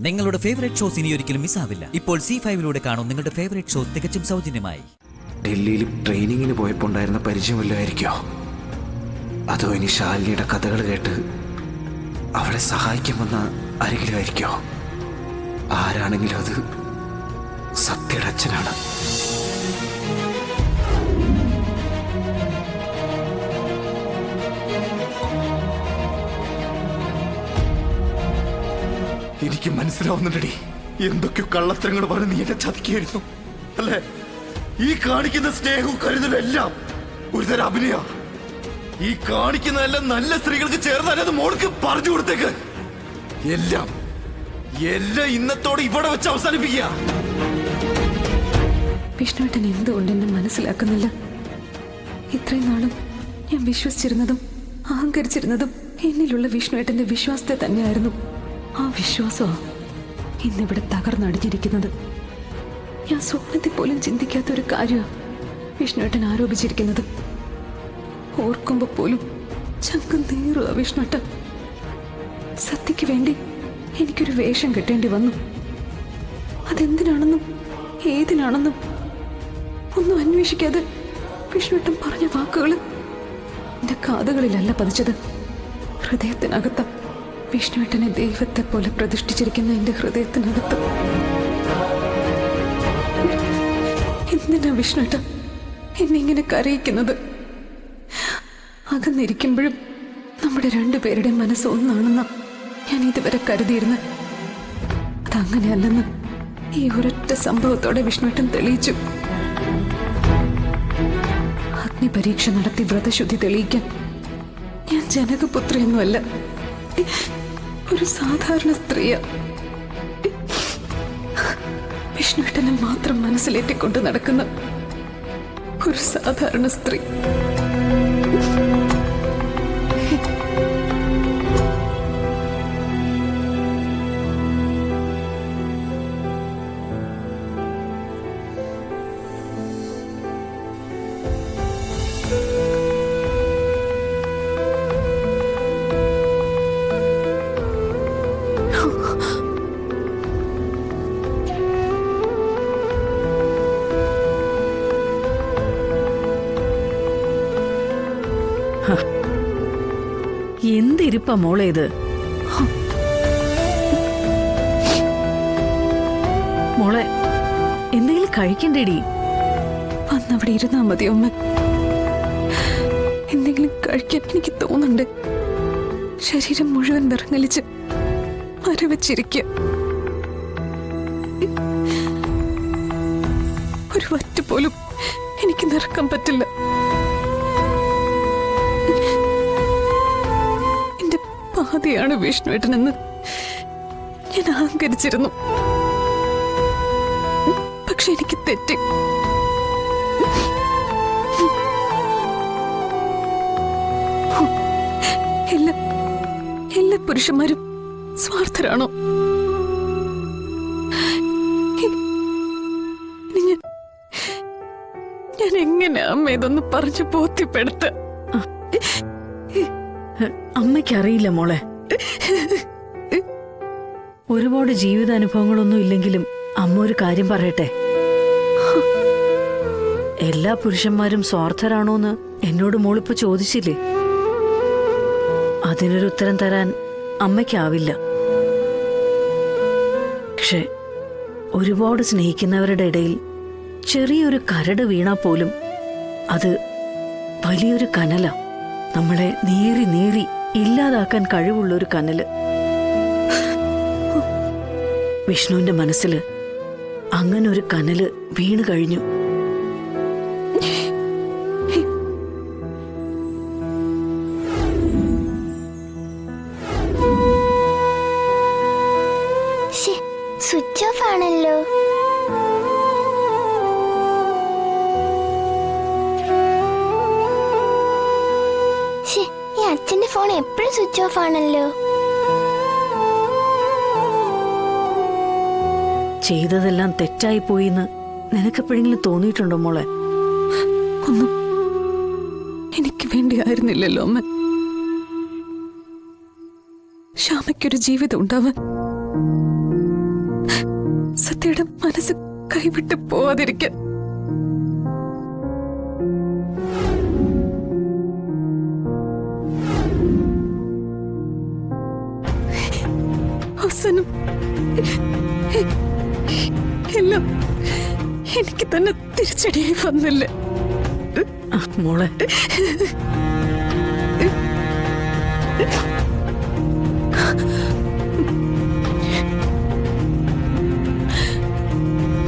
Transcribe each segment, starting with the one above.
നിങ്ങളുടെ favourite shows ഇനി ഒരിക്കലും മിസ്സാവില്ല. ഇപ്പോൾ C5 കാണും നിങ്ങളുടെ ഫേവറേറ്റ് ഷോസ് തികച്ചും സൗജന്യമായി. ഡൽഹിയിൽ ട്രെയിനിങ്ങിന് പോയപ്പോൾ ഉണ്ടായിരുന്ന പരിചയമില്ലായിരിക്കോ, അതോ ഇനി ശാലിനിയുടെ കഥകൾ കേട്ട് അവളെ സഹായിക്കുമെന്ന അരികിലായിരിക്കോ? ആരാണെങ്കിലും അത് സത്യയുടെ അച്ഛനാണ്. എനിക്ക് മനസ്സിലാവുന്നുണ്ടടി, എന്തൊക്കെയോ കള്ളത്തരങ്ങൾ പറഞ്ഞ് നീ എന്നെ ചതിക്കായിരുന്നു അല്ലേ? ഈ കാണിക്കുന്ന സ്നേഹവും കരുതലും എല്ലാം ഒരുതരം അഭിനയ. ഈ കാണിക്കുന്നതെല്ലാം നല്ല സ്ത്രീകൾക്ക് ചേർന്നാൽ അത് മോൾക്ക് പറഞ്ഞു കൊടുത്തേക്ക്. എല്ലാം എല്ലാം ഇന്നത്തോടെ ഇവിടെ വെച്ച് അവസാനിപ്പിക്കുക. വിഷ്ണുവേട്ടൻ എന്തുകൊണ്ട് എന്നെ മനസ്സിലാക്കുന്നില്ല? ഇത്രയും നാളും ഞാൻ വിശ്വസിച്ചിരുന്നതും അഹങ്കരിച്ചിരുന്നതും എന്നിലുള്ള വിഷ്ണുവേട്ടന്റെ വിശ്വാസത്തെ തന്നെയായിരുന്നു. ആ വിശ്വാസമാ ഇന്നിവിടെ തകർന്നടിഞ്ഞിരിക്കുന്നത്. ഞാൻ സ്വപ്നത്തിൽ പോലും ചിന്തിക്കാത്ത ഒരു കാര്യമാണ് വിഷ്ണുവേട്ടൻ ആരോപിച്ചിരിക്കുന്നത്. ഓർക്കുമ്പോ പോലും ചങ്കം നീറുക വിഷ്ണുവേട്ടൻ. സത്യക്ക് വേണ്ടി എനിക്കൊരു വേഷം കെട്ടേണ്ടി വന്നു. അതെന്തിനാണെന്നും ഏതിനാണെന്നും ഒന്നും അന്വേഷിക്കാതെ വിഷ്ണുവേട്ടൻ പറഞ്ഞ വാക്കുകൾ എന്റെ കാതുകളിലല്ല പതിച്ചത്, ഹൃദയത്തിനകത്ത. വിഷ്ണുവേട്ടനെ ദൈവത്തെ പോലെ പ്രതിഷ്ഠിച്ചിരിക്കുന്ന എന്റെ ഹൃദയത്തിനകത്ത്. എന്തിനാ വിഷ്ണുവേട്ടൻ എന്നെ ഇങ്ങനെ കരയിക്കുന്നത്? അകന്നിരിക്കുമ്പോഴും നമ്മുടെ രണ്ടുപേരുടെയും മനസ്സ് ഒന്നാണെന്ന ഞാൻ ഇതുവരെ കരുതിയിരുന്നത്. അതങ്ങനെയല്ലെന്ന് ഈ ഒരൊറ്റ സംഭവത്തോടെ വിഷ്ണുവേട്ടൻ തെളിയിച്ചു. അഗ്നിപരീക്ഷ നടത്തി വ്രതശുദ്ധി തെളിയിക്കാൻ ഞാൻ ജനകപുത്രിയൊന്നുമല്ല, ഒരു സാധാരണ സ്ത്രീയാ. വിഷ്ണുവേട്ടനെ മാത്രം മനസ്സിലേറ്റിക്കൊണ്ട് നടക്കുന്ന ഒരു സാധാരണ സ്ത്രീ. എന്തിരിപ്പാ മോളെ ഇത്? മോളെ എന്തെങ്കിലും കഴിക്കണ്ടേടി? അന്നവിടെ ഇരുന്നാ മതി അമ്മ. എന്തെങ്കിലും കഴിക്കാൻ എനിക്ക് തോന്നുന്നുണ്ട്. ശരീരം മുഴുവൻ വിറങ്ങലിച്ച് മരവച്ചിരിക്കുക. ഒരു വറ്റ് പോലും എനിക്ക് നിറക്കാൻ പറ്റില്ല. എന്റെ പാതിയാണ് വിഷ്ണുവേട്ടനെന്ന് ഞാൻ അഹങ്കരിച്ചിരുന്നു. പക്ഷെ എനിക്ക് തെറ്റി. എല്ലാ പുരുഷന്മാരും സ്വാർത്ഥരാണോ? ഞാൻ എങ്ങനെ അമ്മ ഇതൊന്ന് പറഞ്ഞു ബോധ്യപ്പെടുത്ത? അമ്മയ്ക്കറിയില്ല മോളെ. ഒരുപാട് ജീവിതാനുഭവങ്ങളൊന്നും ഇല്ലെങ്കിലും അമ്മ ഒരു കാര്യം പറയട്ടെ. എല്ലാ പുരുഷന്മാരും സ്വാർത്ഥരാണോന്ന് എന്നോട് മോളിപ്പോ ചോദിച്ചില്ലേ? അതിനൊരു ഉത്തരം തരാൻ അമ്മയ്ക്കാവില്ല. പക്ഷെ ഒരുപാട് സ്നേഹിക്കുന്നവരുടെ ഇടയിൽ ചെറിയൊരു കരട് വീണാ പോലും അത് വലിയൊരു കനല. നമ്മളെ നീറി നീറി ഇല്ലാതാക്കാൻ കഴിവുള്ളൊരു കനല്. വിഷ്ണുവിന്റെ മനസ്സില് അങ്ങനെ ഒരു കനല് വീണു കഴിഞ്ഞു. സ്വിച്ച് ഓഫ് ആണല്ലോ. ഈ അച്ഛന്റെ ഫോൺ എപ്പോഴും സ്വിച്ച് ഓഫ് ആണല്ലോ. ചെയ്തതെല്ലാം തെറ്റായി പോയിന്ന് നിനക്കെപ്പോഴെങ്കിലും തോന്നിയിട്ടുണ്ടോ മോളെ? ഒന്നും എനിക്ക് വേണ്ടിയായിരുന്നില്ലല്ലോ അമ്മ. ശ്യാമയ്ക്കൊരു ജീവിതം ഉണ്ടാവാൻ സത്യയുടെ മനസ്സ് കൈവിട്ട് പോവാതിരിക്കാൻ. അവസാനം എല്ലാം എനിക്ക് തന്നെ തിരിച്ചടിയായി വന്നില്ലേ? മോളെ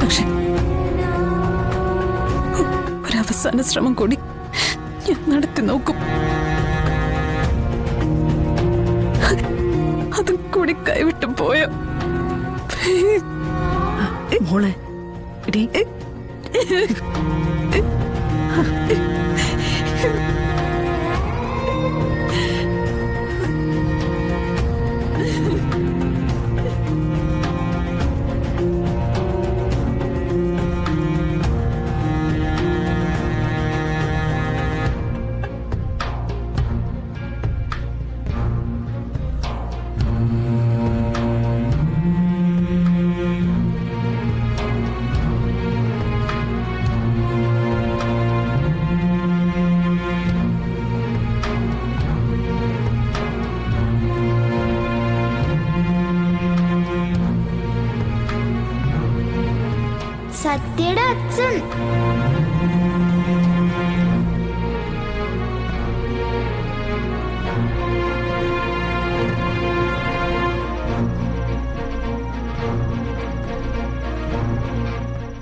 പക്ഷെ ഒരവസാന ശ്രമം കൂടി ഞാൻ നടത്തി നോക്കും. അതും കൂടി കൈവിട്ടു പോയോ? മോളെ എടീ, സത്യയുടെ അച്ഛൻ.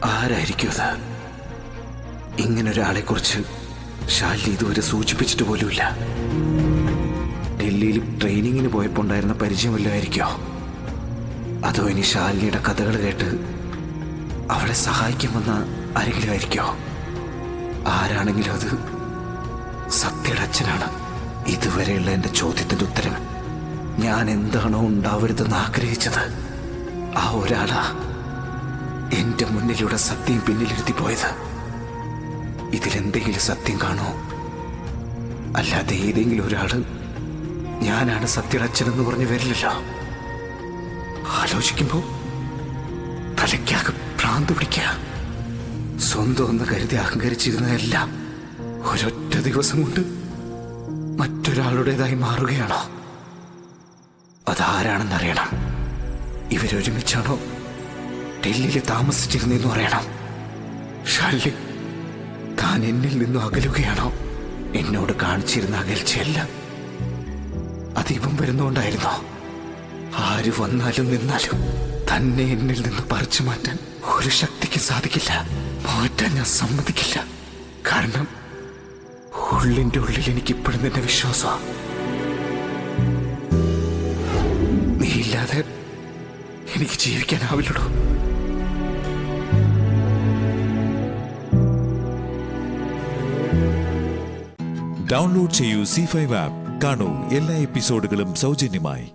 ആരായിരിക്കും അത്? ഇങ്ങനൊരാളെ കുറിച്ച് ശാലിനി ഇതുവരെ സൂചിപ്പിച്ചിട്ട് പോലുമില്ല. ഡൽഹിയിൽ ട്രെയിനിങ്ങിന് പോയപ്പോൾ ഉണ്ടായിരുന്ന പരിചയം വല്ലതായിരിക്കോ? അതോ ഇനി ശാലിനിയുടെ കഥകൾ കേട്ട് അവളെ സഹായിക്കുമെന്ന ആരെങ്കിലും ആയിരിക്കോ? ആരാണെങ്കിലും അത് സത്യയുടെ അച്ഛനാണ്. ഇതുവരെയുള്ള എൻ്റെ ചോദ്യത്തിൻ്റെ ഉത്തരം ഞാൻ എന്താണോ ഉണ്ടാവരുതെന്ന് ആഗ്രഹിച്ചത് ആ ഒരാളാ എന്റെ മുന്നിലൂടെ സത്യം പിന്നിലിരുത്തി പോയത്. ഇതിലെന്തെങ്കിലും സത്യം കാണോ? അല്ലാതെ ഏതെങ്കിലും ഒരാള് ഞാനാണ് സത്യയുടെ അച്ഛനെന്ന് പറഞ്ഞു വരില്ലല്ലോ. ആലോചിക്കുമ്പോ തലയ്ക്കാകെ ഭ്രാന്ത് പിടിക്കുക. സ്വന്തം എന്ന് കരുതി അഹങ്കരിച്ചിരുന്നതെല്ലാം ഒരൊറ്റ ദിവസം കൊണ്ട് മറ്റൊരാളുടേതായി മാറുകയാണോ? അതാരാണെന്നറിയണം. ഇവരൊരുമിച്ചാണോ ഡൽഹിയിൽ താമസിച്ചിരുന്നെന്ന് പറയണം. ഷാലിനി താൻ എന്നിൽ നിന്നും അകലുകയാണോ? എന്നോട് കാണിച്ചിരുന്ന അകൽച്ചയല്ല, അത് ഇവൻ വരുന്നോണ്ടായിരുന്നോ? ആര് വന്നാലും നിന്നാലും തന്നെ എന്നിൽ നിന്ന് പറിച്ചു മാറ്റാൻ ഒരു ശക്തിക്ക് സാധിക്കില്ല. മാറ്റാൻ ഞാൻ സമ്മതിക്കില്ല. കാരണം ഉള്ളിന്റെ ഉള്ളിൽ എനിക്കിപ്പോഴും നിന്റെ വിശ്വാസമാണ്. നീയില്ലാതെ എനിക്ക് ജീവിക്കാനാവില്ലടോ. ഡൗൺലോഡ് ചെയ്യൂ C5 ആപ്പ്. കാണൂ എല്ലാ എപ്പിസോഡുകളും സൗജന്യമായി.